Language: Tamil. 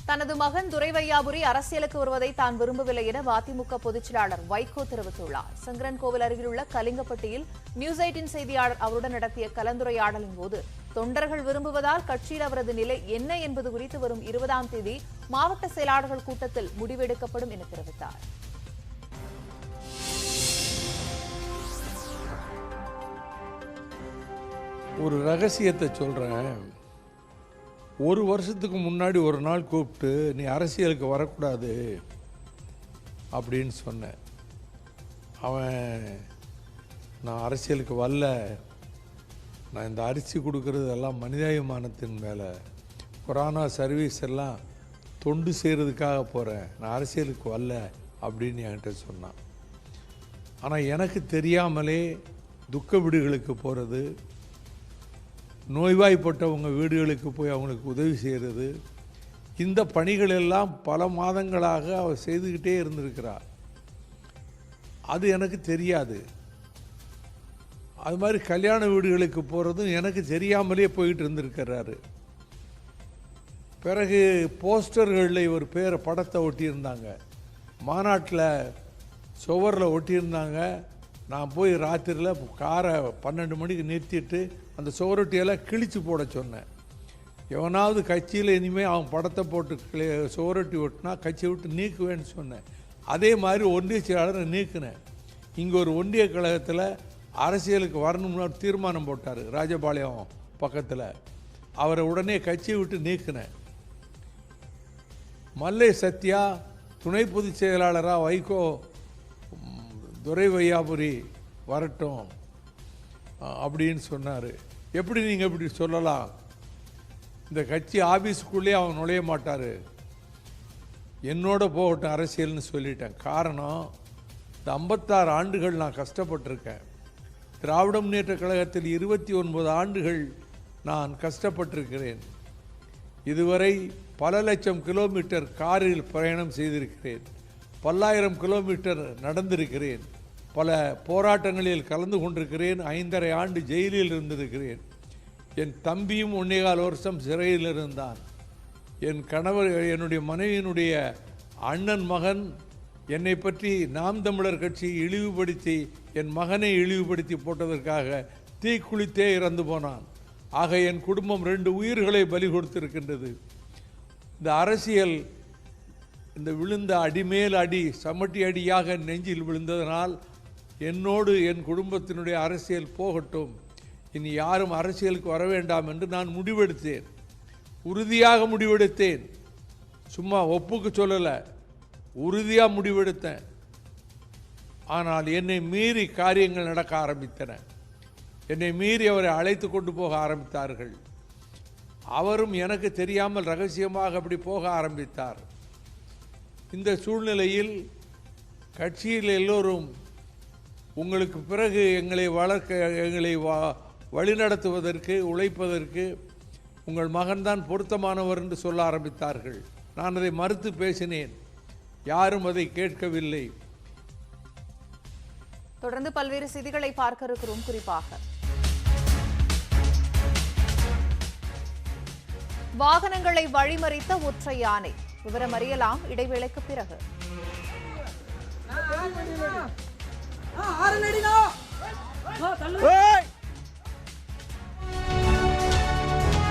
தனது மகன் துரை வையாபுரி அரசியலுக்கு வருவதை தான் விரும்பவில்லை என மதிமுக பொதுச்செயலாளர் வைகோ தெரிவித்துள்ளார். சங்கரன்கோவில் அருகிலுள்ள கலிங்கப்பட்டியில் நியூஸ் 18 செய்தியாளர் அவருடன் நடத்திய கலந்துரையாடலின் போது தொண்டர்கள் விரும்புவதால் கட்சியில் அவரது நிலை என்ன என்பது குறித்து வரும் 20ஆம் தேதி மாவட்ட செயலாளர்கள் கூட்டத்தில் முடிவெடுக்கப்படும் என தெரிவித்தார். ஒரு ரகசியத்தை சொல்றேன். ஒரு வருஷத்துக்கு முன்னாடி ஒரு நாள் கூப்பிட்டு நீ அரசியலுக்கு வரக்கூடாது அப்படின்னு சொன்னேன். அவன் நான் அரசியலுக்கு வரல, நான் இந்த அரிசி கொடுக்கறது எல்லாம் மனிதாபிமானத்தின் மேலே, கொரோனா சர்வீஸ் எல்லாம் தொண்டு செய்கிறதுக்காக போகிறேன், நான் அரசியலுக்கு வரல அப்படின்னு என்கிட்ட சொன்னான். ஆனால் எனக்கு தெரியாமலே துக்க வீடுகளுக்கு போகிறது, நோய்வாய்ப்பட்டவங்க வீடுகளுக்கு போய் அவங்களுக்கு உதவி செய்கிறது, இந்த பணிகள் எல்லாம் பல மாதங்களாக அவர் செய்துக்கிட்டே இருந்திருக்கிறார். அது எனக்கு தெரியாது. அது மாதிரி கல்யாண வீடுகளுக்கு போகிறதும் எனக்கு தெரியாமலே போயிட்டு இருந்திருக்கிறாரு. பிறகு போஸ்டர்களில் இவர் பேரை படத்தை ஒட்டியிருந்தாங்க, மாநாட்டில் சுவரில் ஒட்டியிருந்தாங்க. நான் போய் ராத்திரியில் காரை 12 மணிக்கு நிறுத்திட்டு அந்த சுவரொட்டியெல்லாம் கிழித்து போட சொன்னேன். எவனாவது கட்சியில் இனிமேல் அவன் படத்தை போட்டு சுவரொட்டி ஒட்டினா கட்சியை விட்டு நீக்குவேன்னு சொன்னேன். அதே மாதிரி ஒன்றிய செயலாளரை நீக்கினேன். இங்கே ஒரு ஒன்றிய கழகத்தில் அரசியலுக்கு வரணும்னு தீர்மானம் போட்டார் ராஜபாளையம் பக்கத்தில். அவரை உடனே கட்சியை விட்டு நீக்கினேன். மல்லை சத்யா துணை பொதுச் செயலாளராக வைகோ துரை வையாபுரி வரட்டும் அப்படின்னு சொன்னார். எப்படி நீங்கள் இப்படி சொல்லலாம்? இந்த கட்சி ஆஃபீஸுக்குள்ளேயே அவன் நுழைய மாட்டார், என்னோட போகட்டும் அரசியல்னு சொல்லிட்டேன். காரணம், இந்த 56 ஆண்டுகள் நான் கஷ்டப்பட்டிருக்கேன். திராவிட முன்னேற்ற கழகத்தில் 29 ஆண்டுகள் நான் கஷ்டப்பட்டிருக்கிறேன். இதுவரை பல லட்சம் கிலோமீட்டர் காரில் பயணம் செய்திருக்கிறேன், பல்லாயிரம் கிலோமீட்டர் நடந்திருக்கிறேன், பல போராட்டங்களில் கலந்து கொண்டிருக்கிறேன், 5½ ஆண்டு ஜெயிலில் இருந்திருக்கிறேன். என் தம்பியும் 1.25 வருஷம் சிறையில் இருந்தான். என் கணவர், என்னுடைய மனைவியினுடைய அண்ணன் மகன் என்னை பற்றி நாம் தமிழர் கட்சியை இழிவுபடுத்தி என் மகனை இழிவுபடுத்தி போட்டதற்காக தீக்குளித்தே இறந்து போனான். ஆக என் குடும்பம் 2 உயிர்களை பலி கொடுத்திருக்கின்றது. இந்த அரசியல் இந்த விழுந்த அடிமேல் அடி சமட்டி அடியாக நெஞ்சில் விழுந்ததனால் என்னோடு என் குடும்பத்தினுடைய அரசியல் போகட்டும், இனி யாரும் அரசியலுக்கு வர வேண்டாம் என்று நான் முடிவெடுத்தேன். உறுதியாக முடிவெடுத்தேன், சும்மா ஒப்புக்கு சொல்லலை, உறுதியாக முடிவெடுத்தேன். ஆனால் என்னை மீறி காரியங்கள் நடக்க ஆரம்பித்தன. என்னை மீறி அவரை அழைத்து கொண்டு போக ஆரம்பித்தார்கள். அவரும் எனக்கு தெரியாமல் ரகசியமாக அப்படி போக ஆரம்பித்தார். இந்த சூழ்நிலையில் கட்சியில் எல்லோரும் உங்களுக்கு பிறகு எங்களை வளர்க்க, எங்களை வழிநடத்துவதற்கு, உழைப்பதற்கு உங்கள் மகன்தான் பொருத்தமானவர் என்று சொல்ல ஆரம்பித்தார்கள். நான் அதை மறுத்து பேசினேன், யாரும் அதை கேட்கவில்லை. தொடர்ந்து பல்வேறு செய்திகளை பார்க்க இருக்கிறோம். குறிப்பாக வாகனங்களை வழிமறித்த ஒற்றை யானை விவரம் அறியலாம் இடைவேளைக்கு பிறகு. Hey!